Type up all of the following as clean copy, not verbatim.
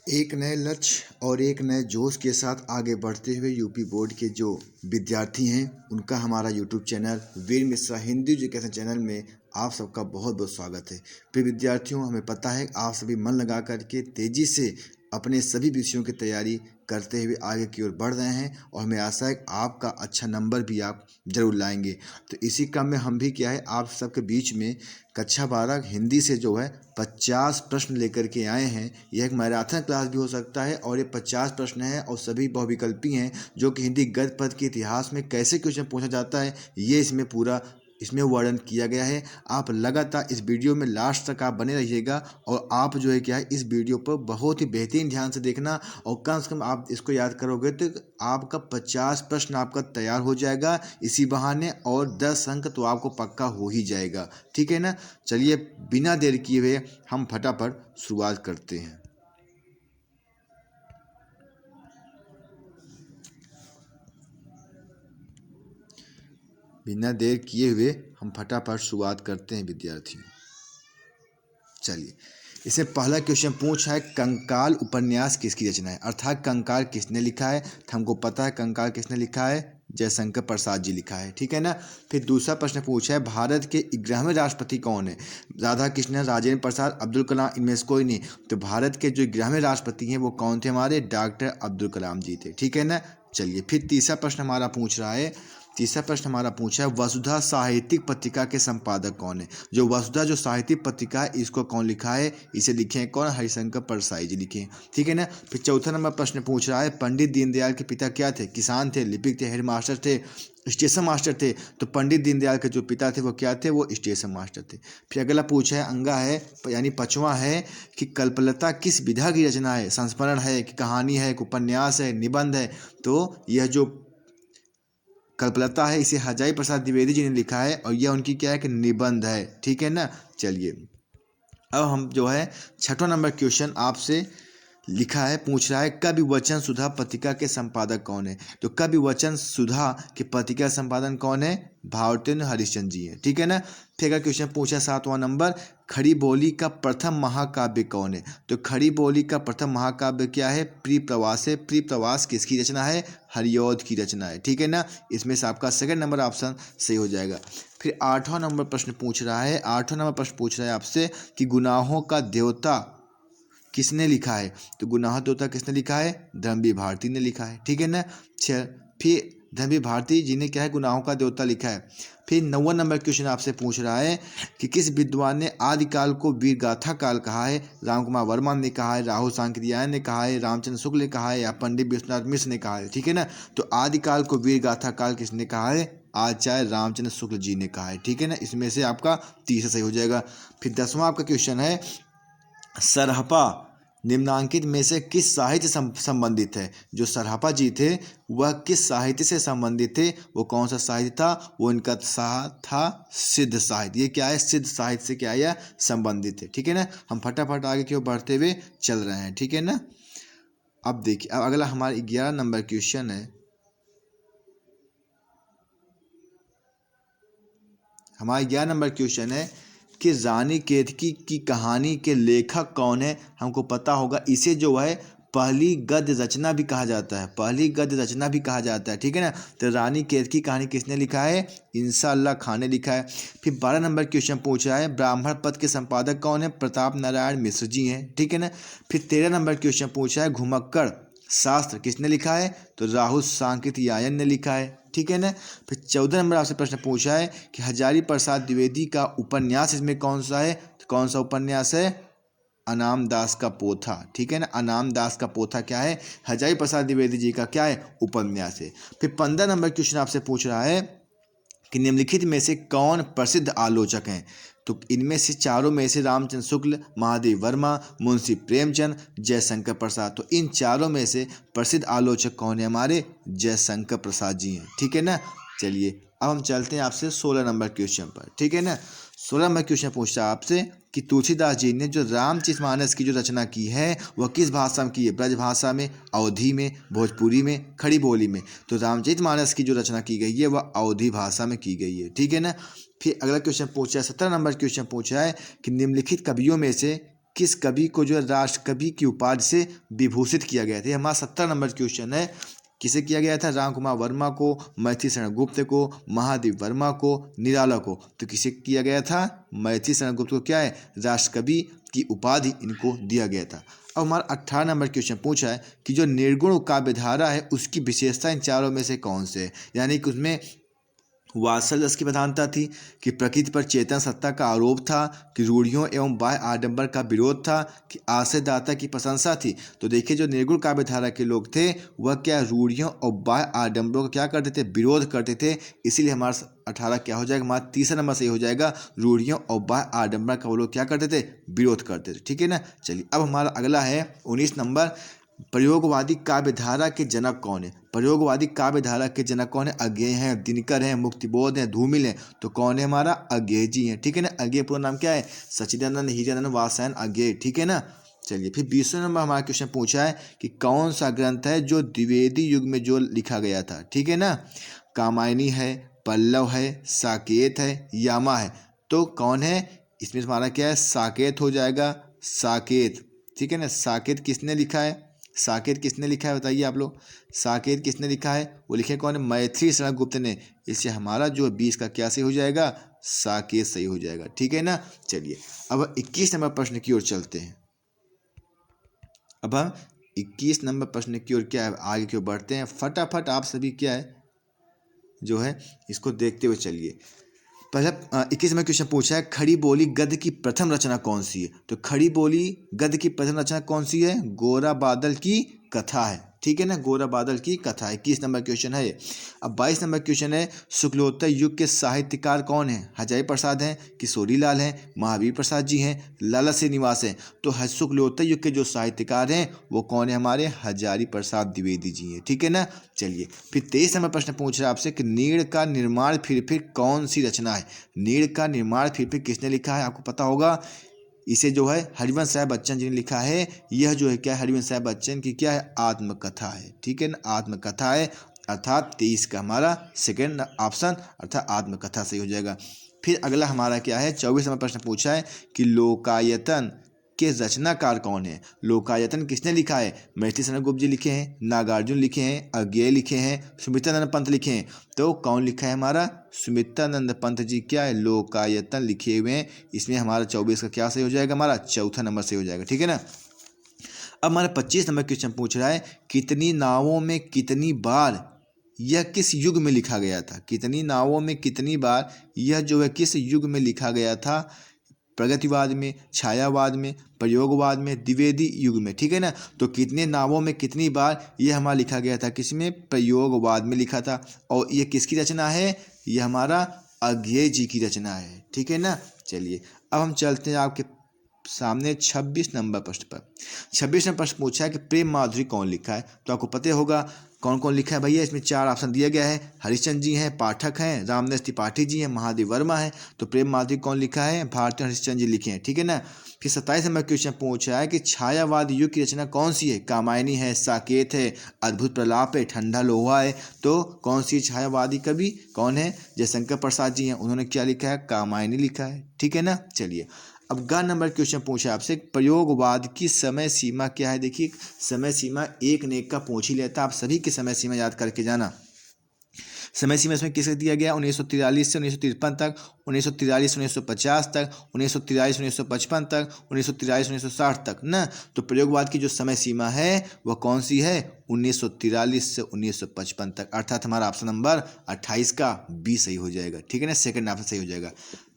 एक नए लक्ष्य और एक नए जोश के साथ आगे बढ़ते हुए यूपी बोर्ड के जो विद्यार्थी हैं उनका हमारा यूट्यूब चैनल वीर मिश्रा हिंदी एजुकेशन चैनल में आप सबका बहुत बहुत स्वागत है। प्रिय विद्यार्थियों, हमें पता है आप सभी मन लगा करके तेज़ी से अपने सभी विषयों की तैयारी करते हुए आगे की ओर बढ़ रहे हैं और हमें आशा है कि आपका अच्छा नंबर भी आप जरूर लाएंगे। तो इसी क्रम में हम भी क्या है आप सबके बीच में कक्षा 12 हिंदी से जो है 50 प्रश्न लेकर के आए हैं। यह एक मैराथन क्लास भी हो सकता है और ये 50 प्रश्न हैं और सभी बहुविकल्पी हैं जो कि हिंदी गद्य पद के इतिहास में कैसे क्वेश्चन पूछा जाता है ये इसमें वर्णन किया गया है। आप लगातार इस वीडियो में लास्ट तक आप बने रहिएगा और आप जो है क्या है इस वीडियो पर बहुत ही बेहतरीन ध्यान से देखना और कम से कम आप इसको याद करोगे तो आपका 50 प्रश्न आपका तैयार हो जाएगा इसी बहाने, और 10 अंक तो आपको पक्का हो ही जाएगा। ठीक है ना। चलिए बिना देर किए हुए हम फटाफट शुरुआत करते हैं। बिना देर किए हुए हम फटाफट शुरुआत करते हैं विद्यार्थियों। चलिए, इसमें पहला क्वेश्चन पूछा है कंकाल उपन्यास किसकी रचना है, अर्थात कंकाल किसने लिखा है। तो हमको पता है कंकाल किसने लिखा है, जयशंकर प्रसाद जी लिखा है। ठीक है ना। फिर दूसरा प्रश्न पूछा है भारत के 11वें राष्ट्रपति कौन है, राधा कृष्णन, राजेंद्र प्रसाद, अब्दुल कलाम, इनमें से कोई नहीं। तो भारत के जो 11वें राष्ट्रपति हैं वो कौन थे, हमारे डॉक्टर अब्दुल कलाम जी थे। ठीक है ना। चलिए फिर तीसरा प्रश्न हमारा पूछा है वसुधा साहित्यिक पत्रिका के संपादक कौन है। जो वसुधा जो साहित्यिक पत्रिका है इसको कौन लिखा है, इसे लिखे हैं कौन, हरिशंकर परसाई जी लिखे हैं। ठीक है ना। फिर चौथा नंबर प्रश्न पूछ रहा है पंडित दीनदयाल के पिता क्या थे, किसान थे, लिपिक थे, हेडमास्टर थे, स्टेशन मास्टर थे। तो पंडित दीनदयाल के जो पिता थे वो क्या थे, वो स्टेशन मास्टर थे। फिर अगला पूछा है अंगा है यानी पांचवा है कि कल्पलता किस विधा की रचना है, संस्मरण है कि कहानी है कि उपन्यास है, निबंध है। तो यह जो कल्पलता है इसे हजारी प्रसाद द्विवेदी जी ने लिखा है और यह उनकी क्या है कि निबंध है। ठीक है ना। चलिए अब हम जो है छठवां नंबर क्वेश्चन आपसे लिखा है, पूछ रहा है कवि वचन सुधा पत्रिका के संपादक कौन है। तो कवि वचन सुधा के पत्रिका संपादन कौन है, भारतेंद्र हरिश्चंद्र जी हैं। ठीक है ना। फिर अगर क्वेश्चन पूछा सातवां नंबर खड़ी बोली का प्रथम महाकाव्य कौन है। तो खड़ी बोली का प्रथम महाकाव्य क्या है, प्रिय प्रवास है। प्रिय प्रवास किसकी रचना है, हरिऔध की रचना है। ठीक है ना। इसमें से आपका सेकंड नंबर ऑप्शन सही हो जाएगा। फिर आठवां नंबर प्रश्न पूछ रहा है आपसे कि गुनाहों का देवता किसने लिखा है। तो गुनाह देवता किसने लिखा है, धर्मवीर भारती ने लिखा है। ठीक है ना। फिर धर्मवीर भारती जी ने क्या है गुनाहों का देवता लिखा है। फिर 9वां नंबर क्वेश्चन आपसे पूछ रहा है कि किस विद्वान ने आदिकाल को वीर गाथा काल कहा है। राम कुमार वर्मा ने कहा है, राहुल सांकृत्यायन ने कहा है, रामचंद्र शुक्ल ने कहा है या पंडित विश्वनाथ मिश्र ने कहा है। ठीक है ना। तो आदिकाल को वीर गाथा काल किसने कहा है, आचार्य रामचंद्र शुक्ल जी ने कहा है। ठीक है ना। इसमें से आपका तीसरा सही हो जाएगा। फिर 10वां आपका क्वेश्चन है सरहपा निम्नांकित में से किस साहित्य संबंधित है। जो सरहपा जी थे वह किस साहित्य से संबंधित थे, वो कौन सा साहित्य था, वो इनका था सिद्ध साहित्य। ये क्या है, सिद्ध साहित्य से क्या है संबंधित है। ठीक है ना। हम फटाफट आगे की ओर बढ़ते हुए चल रहे हैं। ठीक है ना। अब देखिए अब अगला हमारा 11 नंबर क्वेश्चन है। हमारा 11 नंबर क्वेश्चन है कि रानी केतकी की कहानी के लेखक कौन है। हमको पता होगा इसे जो है पहली गद्य रचना भी कहा जाता है, पहली गद्य रचना भी कहा जाता है। ठीक है ना। तो रानी केतकी कहानी किसने लिखा है, इंशाअल्लाह खान ने लिखा है। फिर 12 नंबर क्वेश्चन पूछ रहा है ब्राह्मण पद के संपादक कौन है, प्रताप नारायण मिश्र जी हैं। ठीक है ना। फिर 13 नंबर क्वेश्चन पूछा है घुमक्कड़ शास्त्र किसने लिखा है, तो राहुल सांकृत्यायन ने लिखा है। ठीक है ना। फिर 14 नंबर आपसे प्रश्न पूछा है कि हजारी प्रसाद द्विवेदी का उपन्यास इसमें कौन सा है। तो कौन सा उपन्यास है, अनाम दास का पोथा। ठीक है ना। अनाम दास का पोथा क्या है, हजारी प्रसाद द्विवेदी जी का क्या है, उपन्यास है। फिर 15 नंबर क्वेश्चन आपसे पूछ रहा है कि निम्नलिखित में से कौन प्रसिद्ध आलोचक हैं। तो इनमें से चारों में से रामचंद्र शुक्ल, महादेव वर्मा, मुंशी प्रेमचंद, जयशंकर प्रसाद। तो इन चारों में से प्रसिद्ध आलोचक कौन है, हमारे जयशंकर प्रसाद जी हैं। ठीक है ना। चलिए अब हम चलते हैं आपसे 16 नंबर क्वेश्चन पर। ठीक है ना। 16 नंबर क्वेश्चन पूछता है आपसे कि तुलसीदास जी ने जो रामचरितमानस की जो रचना की है वह किस भाषा में की है, ब्रज भाषा में, अवधी में, भोजपुरी में, खड़ी बोली में। तो रामचरितमानस की जो रचना की गई है वह अवधी भाषा में की गई है। ठीक है ना। फिर अगला क्वेश्चन पूछा है 17 नंबर क्वेश्चन पूछा है कि निम्नलिखित कवियों में से किस कवि को जो है राष्ट्र कवि की उपाधि से विभूषित किया गया था? ये हमारा 70 नंबर क्वेश्चन है। किसे किया गया था? राम कुमार वर्मा को, मैथिली शरण गुप्त को, महादेव वर्मा को, निराला को। तो किसे किया गया था? मैथिली शरण गुप्त को क्या है? राष्ट्र कवि की उपाधि इनको दिया गया था। अब हमारा 18 नंबर क्वेश्चन पूछा है कि जो निर्गुण काव्य धारा है उसकी विशेषता इन चारों में से कौन से है? यानी कि उसमें वात्सल रस की प्रधानता थी, कि प्रकृति पर चेतन सत्ता का आरोप था, कि रूढ़ियों एवं बाह्य आडंबर का विरोध था, कि आश्रयदाता की प्रशंसा थी। तो देखिए जो निर्गुण काव्य धारा के लोग थे वह क्या रूढ़ियों और बाह्य आडंबरों का क्या करते थे? विरोध करते थे। इसीलिए हमारा 18 क्या हो जाएगा? हमारा तीसरा नंबर सही हो जाएगा। रूढ़ियों और बाह्य आडंबर का वो लोग क्या करते थे? विरोध करते थे। ठीक है ना। चलिए अब हमारा अगला है 19 नंबर, प्रयोगवादी काव्य धारा के जनक कौन है? प्रयोगवादी काव्य धारा के जनक कौन है? अज्ञेय हैं, दिनकर हैं, मुक्तिबोध हैं, धूमिल हैं। तो कौन है? हमारा अज्ञेय जी हैं। ठीक है ना। अज्ञेय पूरा नाम क्या है? सच्चिदानंद हीरानंद वात्स्यायन अज्ञेय। ठीक है ना। चलिए फिर 20वें नंबर हमारा क्वेश्चन पूछा है कि कौन सा ग्रंथ है जो द्विवेदी युग में जो लिखा गया था? ठीक है ना। कामायनी है, पल्लव है, साकेत है, यामा है। तो कौन है इसमें? हमारा क्या है? साकेत हो जाएगा। साकेत। ठीक है ना। साकेत किसने लिखा है? साकेत किसने लिखा है बताइए आप लोग। साकेत किसने लिखा है? वो लिखे कौन है? मैथिली शरण गुप्त ने। इससे हमारा जो 20 का क्या सही हो जाएगा? साकेत सही हो जाएगा। ठीक है ना। चलिए अब 21 नंबर प्रश्न की ओर चलते हैं। अब हम 21 नंबर प्रश्न की ओर क्या है आगे की ओर बढ़ते हैं। फटाफट आप सभी क्या है जो है इसको देखते हुए चलिए। पहला 21 में क्वेश्चन पूछा है खड़ी बोली गद्य की प्रथम रचना कौन सी है? तो खड़ी बोली गद्य की प्रथम रचना कौन सी है? गोरा बादल की कथा है। ठीक है ना। गोरा बादल की कथा है। 21 नंबर क्वेश्चन है। अब 22 नंबर क्वेश्चन है शुक्लोत्तर युग के साहित्यकार कौन है? हजारी प्रसाद हैं, किशोरी लाल हैं, महावीर प्रसाद जी हैं, लाला श्रीनिवास हैं। तो शुक्लोत्तर युग के जो साहित्यकार हैं वो कौन है? हमारे हजारी प्रसाद द्विवेदी जी हैं। ठीक है ना। चलिए फिर 23 नंबर प्रश्न पूछ रहा है आपसे कि नीड़ का निर्माण फिर कौन सी रचना है? नीड़ का निर्माण फिर किसने लिखा है? आपको पता होगा। इसे जो है हरिवंश राय बच्चन जी ने लिखा है। यह जो है क्या है? हरिवंश राय बच्चन की क्या है? आत्मकथा है। ठीक है ना। आत्मकथा है। अर्थात 23 का हमारा सेकेंड ऑप्शन अर्थात आत्मकथा सही हो जाएगा। फिर अगला हमारा क्या है? 24 नंबर प्रश्न पूछा है कि लोकायतन के रचनाकार कौन है? लोकायतन किसने लिखा है? मैथिली शरण गुप्त जी लिखे हैं, नागार्जुन लिखे हैं, अज्ञेय लिखे हैं, सुमित्रानंद पंत लिखे हैं। तो कौन लिखा है? हमारा सुमित्रानंद पंत जी क्या है? लोकायतन लिखे हुए हैं। इसमें हमारा 24 का क्या सही हो जाएगा? हमारा चौथा नंबर सही हो जाएगा। ठीक है ना। अब हमारा 25 नंबर क्वेश्चन पूछ रहा है कितनी नावों में कितनी बार यह किस युग में लिखा गया था? कितनी नावों में कितनी बार यह जो है किस युग में लिखा गया था? प्रगतिवाद में, छायावाद में, प्रयोगवाद में, द्विवेदी युग में। ठीक है ना। तो कितने नावों में कितनी बार यह हमारा लिखा गया था? किसमें? प्रयोगवाद में लिखा था। और ये किसकी रचना है? यह हमारा अज्ञेय जी की रचना है। ठीक है ना। चलिए अब हम चलते हैं आपके सामने 26 नंबर प्रश्न पर। 26 नंबर प्रश्न पूछा है कि प्रेम माधुरी कौन लिखा है? तो आपको पता होगा कौन कौन लिखा है भैया। इसमें 4 ऑप्शन दिया गया है। हरिश्चंद्र जी हैं, पाठक हैं, रामदास त्रिपाठी जी हैं, महादेव वर्मा है। तो प्रेम माधुरी कौन लिखा है? भारती हरिश्चंद्र जी लिखे हैं। ठीक है ना। फिर 27 नंबर क्वेश्चन पूछा है कि छायावाद युग की रचना कौन सी है? कामायनी है, साकेत है, अद्भुत प्रलाप है, ठंडा लोहा है। तो कौन सी छायावादी कवि कौन है? जयशंकर प्रसाद जी हैं। उन्होंने क्या लिखा है? कामायनी लिखा है। ठीक है ना। चलिए अब ग नंबर क्वेश्चन पूछा आपसे प्रयोगवाद की समय सीमा क्या है? देखिए समय सीमा एक नेक का पूछ ही लेता। आप सभी की समय सीमा याद करके जाना। समय सीमा इसमें किसे दिया गया? 1943 से 1953 तक, 1943 से 1950 तक, 1943 1955 तक, 1943 1960 तक ना। तो प्रयोगवाद की जो समय सीमा है वह कौन सी है? 1943 से 1955 तक। अर्थात हमारा ऑप्शन नंबर 28 का बी सही हो जाएगा। ठीक है ना। सेकंड ऑप्शन सही हो जाएगा।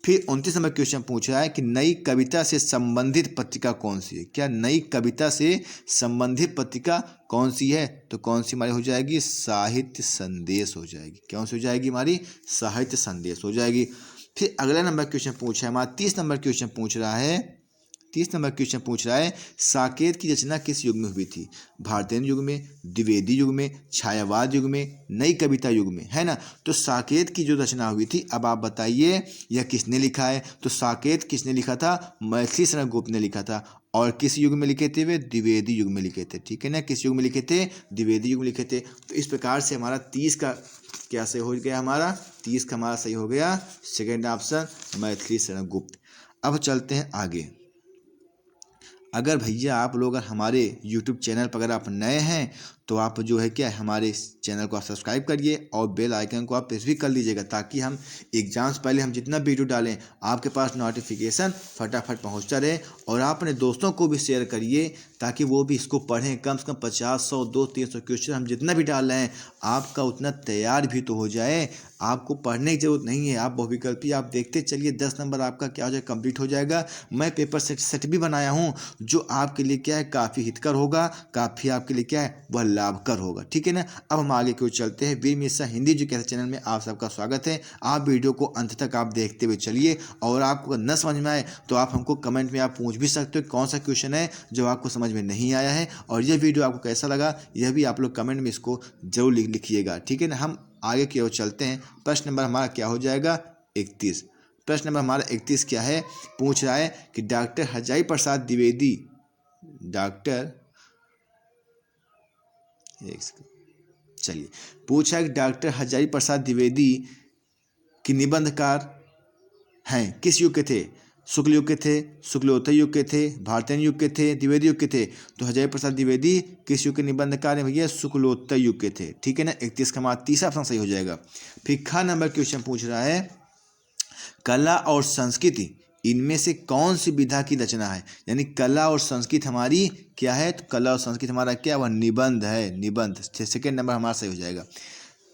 फिर 29 नंबर क्वेश्चन पूछ रहा है कि नई कविता से संबंधित पत्रिका कौन सी है? क्या नई कविता से संबंधित पत्रिका कौन सी है? तो कौन सी हमारी हो जाएगी? साहित्य संदेश हो जाएगी। कौन सी हो जाएगी? हमारी साहित्य संदेश हो जाएगी। फिर अगला नंबर क्वेश्चन पूछा है हमारा 30 नंबर क्वेश्चन पूछ रहा है। 30 नंबर क्वेश्चन पूछ रहा है साकेत की रचना किस युग में हुई थी? भारतीय युग में, द्विवेदी युग में, छायावाद युग में, नई कविता युग में, है ना। तो साकेत की जो रचना हुई थी अब आप बताइए यह किसने लिखा है? तो साकेत किसने लिखा था? मैथिली शरण गुप्त ने लिखा था। और किस युग में लिखे थे? वे द्विवेदी युग में लिखे थे। ठीक है ना। किस युग में लिखे थे? द्विवेदी युग में लिखे थे। तो इस प्रकार से हमारा 30 का क्या सही हो गया? हमारा 30 का हमारा सही हो गया सेकेंड ऑप्शन मैथिली शरण गुप्त। अब चलते हैं आगे। अगर भैया आप लोग अगर हमारे यूट्यूब चैनल पर अगर आप नए हैं तो आप जो है क्या हमारे इस चैनल को आप सब्सक्राइब करिए और बेल आइकन को आप प्रेस भी कर लीजिएगा, ताकि हम एग्जाम्स पहले हम जितना वीडियो डालें आपके पास नोटिफिकेशन फटाफट पहुंचता रहे। और आप अपने दोस्तों को भी शेयर करिए ताकि वो भी इसको पढ़ें। कम से कम 50, 100, 200, 300 क्वेश्चन हम जितना भी डाल रहे हैं आपका उतना तैयार भी तो हो जाए। आपको पढ़ने की जरूरत नहीं है, आप बहुविकल्पी आप देखते चलिए, 10 नंबर आपका क्या हो जाएगा, कंप्लीट हो जाएगा। मैं पेपर सेट भी बनाया हूँ जो आपके लिए क्या है काफ़ी हितकर होगा, काफ़ी आपके लिए क्या है वह लाभकर होगा। ठीक है ना। अब हम आगे क्यों चलते हैं। वीर मिश्रा हिंदी एजुकेशन चैनल में आप सबका स्वागत है। आप वीडियो को अंत तक आप देखते हुए चलिए, और आपको न समझ में आए तो आप हमको कमेंट में आप पूछ भी सकते हो कौन सा क्वेश्चन है जो आपको समझ में नहीं आया है, और यह वीडियो आपको कैसा लगा यह भी आप लोग कमेंट में इसको जरूर लिखिएगा। ठीक है ना। हम आगे की ओर चलते हैं। प्रश्न नंबर हमारा क्या हो जाएगा 31। प्रश्न नंबर हमारा 31 क्या है, पूछ रहा है कि डॉक्टर हजारी प्रसाद द्विवेदी, चलिए पूछा है कि डॉक्टर हजारी प्रसाद द्विवेदी की निबंधकार हैं किस युग के थे। शुक्ल युग के थे, शुक्लोत्तर युग के थे, भारतीय युग के थे, द्विवेदी युग के थे। तो हजारी प्रसाद द्विवेदी किस युग के निबंधकार हैं भैया, शुक्लोत्तर युग के थे। ठीक है ना। 31 का हमारा तीसरा ऑप्शन सही हो जाएगा। फिर खा नंबर क्वेश्चन पूछ रहा है कला और संस्कृति इनमें से कौन सी विधा की रचना है। यानी कला और संस्कृत हमारी क्या है, तो कला और संस्कृत हमारा क्या वह निबंध है, निबंध। सेकेंड नंबर हमारा सही हो जाएगा।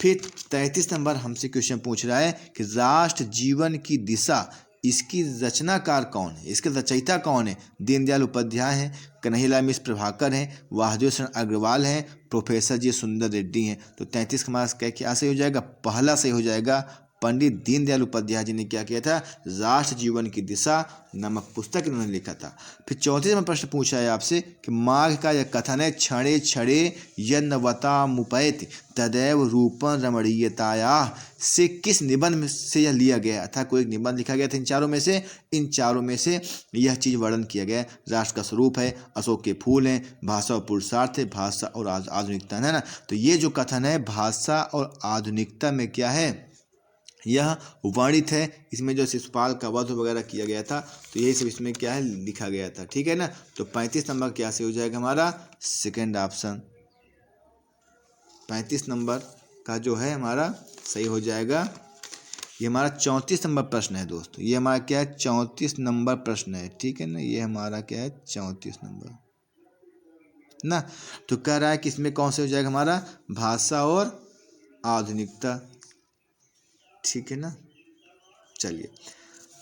फिर 33 नंबर हमसे क्वेश्चन पूछ रहा है कि राष्ट्र जीवन की दिशा इसकी रचनाकार कौन है, इसके रचयिता कौन है। दीनदयाल उपाध्याय हैं, कन्हैयालाल मिश्र प्रभाकर हैं, वासुदेव शरण अग्रवाल हैं, प्रोफेसर जी सुंदर रेड्डी हैं। तो 33 का हमारा क्या सही हो जाएगा, पहला सही हो जाएगा। पंडित दीनदयाल उपाध्याय जी ने क्या किया था, राष्ट्र जीवन की दिशा नामक पुस्तक इन्होंने लिखा था। फिर 34 में प्रश्न पूछा है आपसे कि माघ का यह कथन है क्षणे क्षणे यन्नवता मुपैत तदैव रूपं रमणीयताया से किस निबंध से यह लिया गया था। कोई एक निबंध लिखा गया था इन चारों में से, इन चारों में से यह चीज़ वर्णन किया गया है। राष्ट्र का स्वरूप है, अशोक के फूल हैं, भाषा और पुरुषार्थ है, भाषा और आधुनिकता है ना। तो ये जो कथन है भाषा और आधुनिकता में क्या है, यह वर्णित है। इसमें जो शिशुपाल का वध वगैरह किया गया था, तो यही सब इसमें क्या है लिखा गया था। ठीक है ना। तो 35 नंबर क्या से हो जाएगा हमारा सेकेंड ऑप्शन। 35 नंबर का जो है हमारा सही हो जाएगा। ये हमारा 34 नंबर प्रश्न है दोस्तों, ये हमारा क्या है 34 नंबर प्रश्न है। ठीक है ना। ये हमारा क्या है 34 नंबर ना। तो कह रहा है कि इसमें कौन से हो जाएगा हमारा भाषा और आधुनिकता। ठीक है ना। चलिए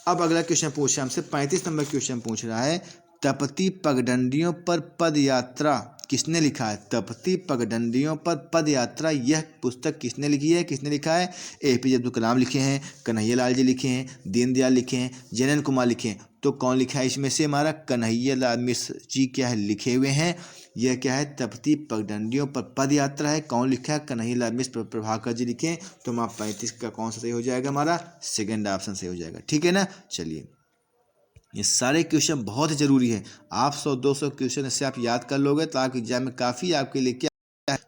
अब अगला क्वेश्चन पूछ रहा है हमसे 35 नंबर क्वेश्चन पूछ रहा है तपती पगडंडियों पर पद यात्रा किसने लिखा है। तपती पगडंडियों पर पद यात्रा यह पुस्तक किसने लिखी है, किसने लिखा है। APJ अब्दुल कलाम लिखे हैं, कन्हैयालाल जी लिखे हैं, दीनदयाल लिखे हैं, जनन कुमार लिखे हैं। तो कौन लिखा है इसमें से हमारा कन्हैयालाल मिश्र जी क्या है लिखे हुए हैं। यह क्या है तपती पगडंडियों पर पद यात्रा है। कौन लिखा है, कन्हैयालाल मिश्र प्रभाकर जी लिखे हैं। तो हमारा 35 का कौन सा सही हो जाएगा, हमारा सेकेंड ऑप्शन सही हो जाएगा। ठीक है ना। चलिए ये सारे क्वेश्चन बहुत जरूरी है। आप 100-200 क्वेश्चन इससे आप याद कर लोगे तो आपके एग्जाम में काफ़ी आपके लिए क्या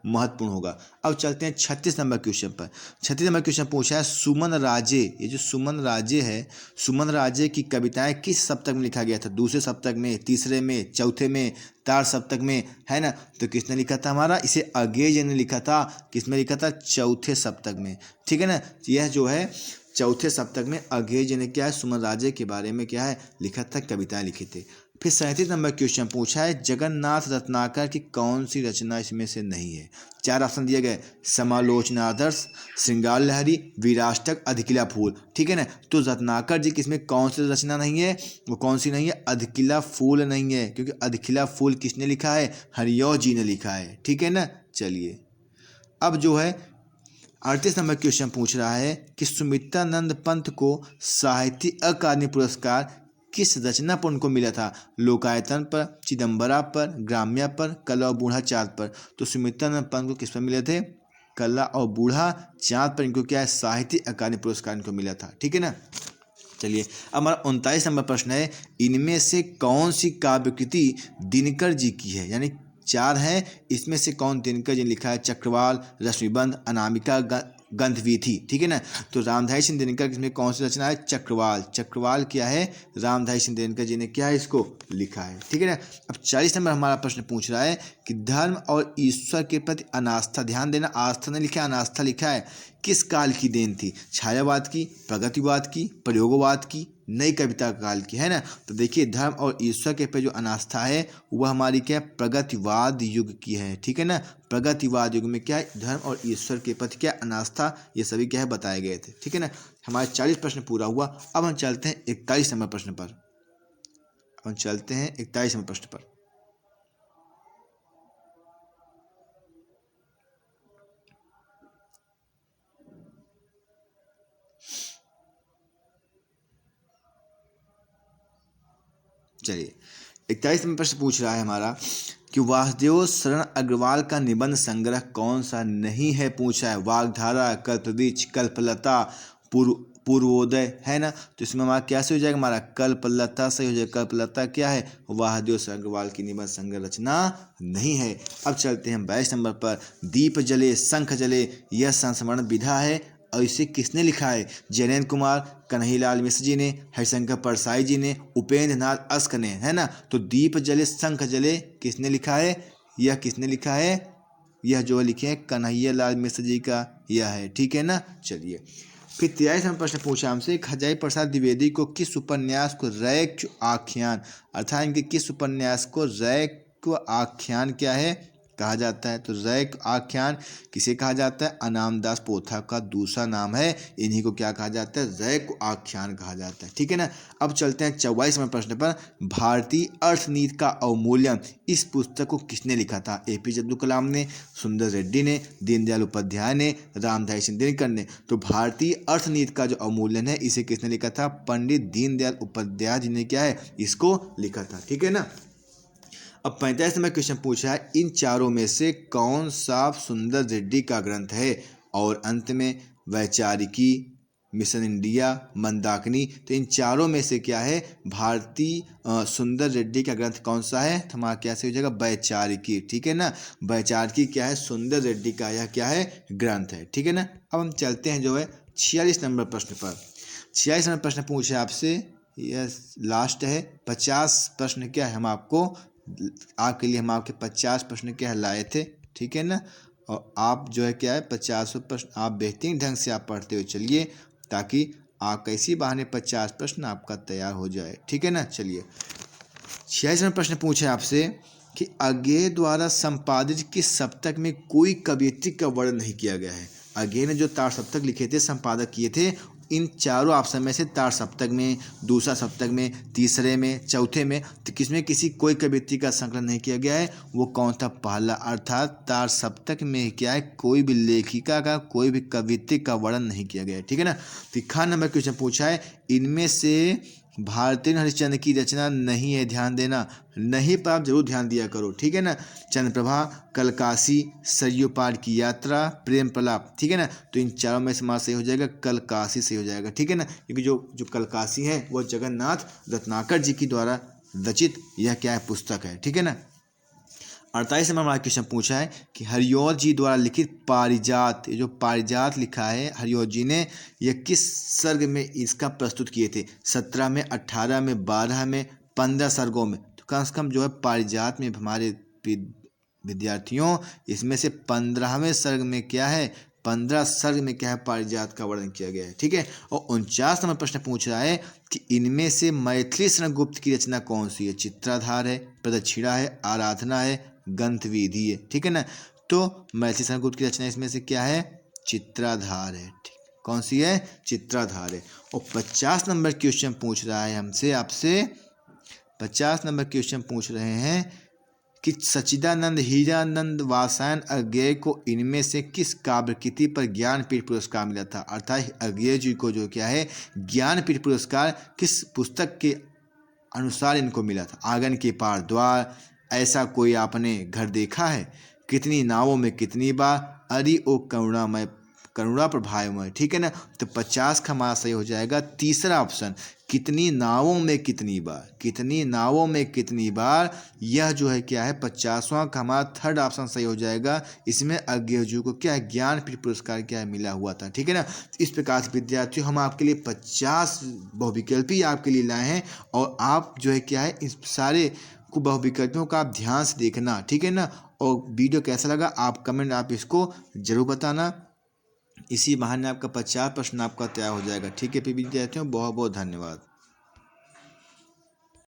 महत्वपूर्ण होगा। अब चलते हैं 36 नंबर क्वेश्चन पर। 36 नंबर क्वेश्चन पूछा है सुमन राजे, ये जो सुमन राजे है, सुमन राजे की कविताएं किस सप्तक में लिखा गया था। दूसरे सप्तक में, तीसरे में, चौथे में, तार सप्तक में, है ना। तो किसने लिखा था हमारा, इसे अगेज ने लिखा था। किसमें लिखा था, चौथे सप्तक में। ठीक है ना। यह जो है चौथे सप्तक में अगेज ने क्या है सुमन राजे के बारे में क्या है लिखा था, कविताएं लिखे थे। फिर 37 नंबर क्वेश्चन पूछा है जगन्नाथ रत्नाकर की कौन सी रचना इसमें से नहीं है। 4 ऑप्शन दिए गए, समालोचनादर्श, श्रृंगार लहरी, वीराष्टक, अधिकिला फूल। ठीक है ना। तो रत्नाकर जी किसमें कौन सी रचना नहीं है, वो कौन सी नहीं है, अधिकिला फूल नहीं है, क्योंकि अधिकिला फूल किसने लिखा है, हरिऔ जी ने लिखा है। ठीक है ना। चलिए अब जो है 38 नंबर क्वेश्चन पूछ रहा है कि सुमित्रानंद पंत को साहित्य अकादमी पुरस्कार किस रचना पर उनको मिला था। लोकायतन पर, चिदम्बरा पर, ग्राम्या पर, कला और बूढ़ा चाँद पर। तो सुमित्रानंद पंत को किस पर मिले थे, कला और बूढ़ा चाँद पर इनको क्या है साहित्य अकादमी पुरस्कार इनको मिला था। ठीक है ना। चलिए अब हमारा 39 नंबर प्रश्न है इनमें से कौन सी काव्यकृति दिनकर जी की है। यानी 4 हैं, इसमें से कौन दिनकर जी लिखा है। चक्रवाल, रश्मिबंध, अनामिका, गंधवीथी, ठीक है ना। तो रामधारी सिंह दिनकर इसमें कौन सी रचना है? चक्रवाल। चक्रवाल क्या है? रामधारी सिंह दिनकर जी ने क्या है इसको लिखा है, ठीक है ना। अब 40 नंबर हमारा प्रश्न पूछ रहा है कि धर्म और ईश्वर के प्रति अनास्था, ध्यान देना, आस्था नहीं लिखा है, अनास्था लिखा है, किस काल की देन थी? छायावाद की, प्रगतिवाद की, प्रयोगवाद की, नई कविता काल की, है ना। तो देखिए धर्म और ईश्वर के पे जो अनास्था है वह हमारी क्या है? प्रगतिवाद युग की है, ठीक है ना। प्रगतिवाद युग में क्या है? धर्म और ईश्वर के प्रति क्या अनास्था, ये सभी क्या है बताए गए थे, ठीक है ना। हमारे 40 प्रश्न पूरा हुआ। अब हम चलते हैं 41 नंबर प्रश्न पर। हम चलते हैं 41 नंबर प्रश्न पर। चलिए 41 नंबर प्रश्न पूछ रहा है हमारा कि वासुदेव शरण अग्रवाल का निबंध संग्रह कौन सा नहीं है? पूछा है। वाग्धारा, कल्पवृक्ष, कल्पलता, पूर्वोदय, है ना। तो इसमें हमारा क्या से हो जाएगा? हमारा कल्पलता से हो जाएगा। कल्पलता क्या है? वासुदेव शरण अग्रवाल की निबंध संग्रह रचना नहीं है। अब चलते हैं 22 नंबर पर। दीप जले शंख जले यह संस्मरण विधा है, और इसे किसने लिखा है? जयनेन्द्र कुमार, कन्हैयालाल मिश्र जी ने, हरिशंकर परसाई जी ने, उपेंद्र नाथ अश्क ने, है ना। तो दीप जले शंख जले किसने लिखा है? यह किसने लिखा है? यह जो लिखे हैं कन्हैयालाल मिश्र जी का यह है, ठीक है ना। चलिए फिर 43 नंबर प्रश्न पूछा हमसे, हजारी प्रसाद द्विवेदी को किस उपन्यास को रैक्य आख्यान, अर्थात इनके किस उपन्यास को रैक्य आख्यान क्या है कहा जाता है? तो रैक्य आख्यान किसे कहा जाता है? अनामदास पोथा का दूसरा नाम है, इन्हीं को क्या कहा जाता है? रैक्य आख्यान कहा जाता है, ठीक है ना। अब चलते हैं 44वें प्रश्न पर। भारतीय अर्थनीति का अवमूल्यन इस पुस्तक को किसने लिखा था? एपीजे अब्दुल कलाम ने, सुंदर रेड्डी ने, दीनदयाल उपाध्याय ने, रामधारी सिंह दिनकर ने। तो भारतीय अर्थनीति का जो अवमूल्यन है इसे किसने लिखा था? पंडित दीनदयाल उपाध्याय जी ने क्या है इसको लिखा था, ठीक है ना। अब 45 नंबर क्वेश्चन पूछा है, इन चारों में से कौन सा सुंदर रेड्डी का ग्रंथ है? और अंत में वैचारिकी, मिशन इंडिया, मंदाकिनी। तो इन चारों में से क्या है? भारतीय सुंदर रेड्डी का ग्रंथ कौन सा है? तो हमारा क्या से हो जाएगा? वैचारिकी, ठीक है ना। वैचारिकी क्या है? सुंदर रेड्डी का यह क्या है? ग्रंथ है, ठीक है ना। अब हम चलते हैं जो है 46 नंबर प्रश्न पर। 46 नंबर प्रश्न पूछे आपसे, यह लास्ट है। 50 प्रश्न क्या है हम आपके लिए हम आपके 50 प्रश्न क्या लाए थे, ठीक है ना। और आप जो है क्या है 50 प्रश्न आप बेहतरीन ढंग से आप पढ़ते हुए चलिए, ताकि आप कैसी बहाने 50 प्रश्न आपका तैयार हो जाए, ठीक है ना। चलिए 46वां प्रश्न पूछे आपसे कि अज्ञेय द्वारा संपादित किस सप्तक में कोई कवियत्री का वर्णन नहीं किया गया है? अज्ञेय ने जो तार सप्तक लिखे थे, संपादक किए थे, इन चारों ऑप्शन में से तार सप्तक में, दूसरा सप्तक में, तीसरे में, चौथे में, तो किसमें किसी कोई कवियत्री का संकलन नहीं किया गया है? वो कौन था? पहला, अर्थात तार सप्तक में क्या है? कोई भी लेखिका का कोई भी कवियत्री का वर्णन नहीं किया गया है, ठीक है ना। तो खा नंबर क्वेश्चन पूछा है, इनमें से भारतेंदु हरिश्चंद्र की रचना नहीं है, ध्यान देना, नहीं पर आप जरूर ध्यान दिया करो, ठीक है ना। चंद्रप्रभा, कलकासी, सरयू पार की यात्रा, प्रेम प्रलाप, ठीक है ना। तो इन चारों में से हमारा सही हो जाएगा कलकासी से हो जाएगा, ठीक है ना। क्योंकि जो कलकासी है वह जगन्नाथ रत्नाकर जी की द्वारा रचित यह क्या है? पुस्तक है, ठीक है ना। 48 नंबर हमारा क्वेश्चन पूछा है कि हरिऔध जी द्वारा लिखित पारिजात, ये जो पारिजात लिखा है हरिऔध जी ने, यह किस सर्ग में इसका प्रस्तुत किए थे? 17 में, 18 में, 12 में, 15 सर्गों में। तो कम से कम जो है पारिजात में हमारे विद्यार्थियों इसमें से 15वें सर्ग में क्या है? 15 सर्ग में क्या है? पारिजात का वर्णन किया गया है, ठीक है। और 49 नंबर प्रश्न पूछ रहा है कि इनमें से मैथिली शरण गुप्त की रचना कौन सी है? चित्राधार है, प्रदक्षिणा है, आराधना है, ग्रंथविधि है, ठीक है ना। तो मैथिली शरण गुप्त की रचना इसमें से क्या है? चित्राधार है, ठीक। कौन सी है? चित्राधार है। और 50 नंबर क्वेश्चन पूछ रहा है हमसे आपसे, 50 नंबर क्वेश्चन पूछ रहे हैं कि सच्चिदानंद हीरानंद वात्स्यायन अज्ञेय को इनमें से किस काव्यकृति पर ज्ञानपीठ पुरस्कार मिला था? अर्थात अज्ञेय जी को जो क्या है ज्ञानपीठ पुरस्कार किस पुस्तक के अनुसार इनको मिला था? आंगन के पार द्वार, ऐसा कोई आपने घर देखा है, कितनी नावों में कितनी बार, अरि ओ करुणा प्रभावमय, ठीक है ना। तो 50 का हमारा सही हो जाएगा तीसरा ऑप्शन, कितनी नावों में कितनी बार, कितनी नावों में कितनी बार, यह जो है क्या है 50वां का हमारा थर्ड ऑप्शन सही हो जाएगा। इसमें अज्ञेयजू को क्या है ज्ञानपीठ पुरस्कार क्या है मिला हुआ था, ठीक है ना। इस प्रकार से विद्यार्थियों हम आपके लिए 50 बहुविकल्पी आपके लिए लाए हैं और आप जो है क्या है इस सारे को बहुविकल्पियों का आप ध्यान से देखना, ठीक है ना। और वीडियो कैसा लगा आप कमेंट आप इसको जरूर बताना। इसी बहाने आपका 50 प्रश्न आपका तैयार हो जाएगा, ठीक है। फिर विद्यार्थियों बहुत बहुत धन्यवाद।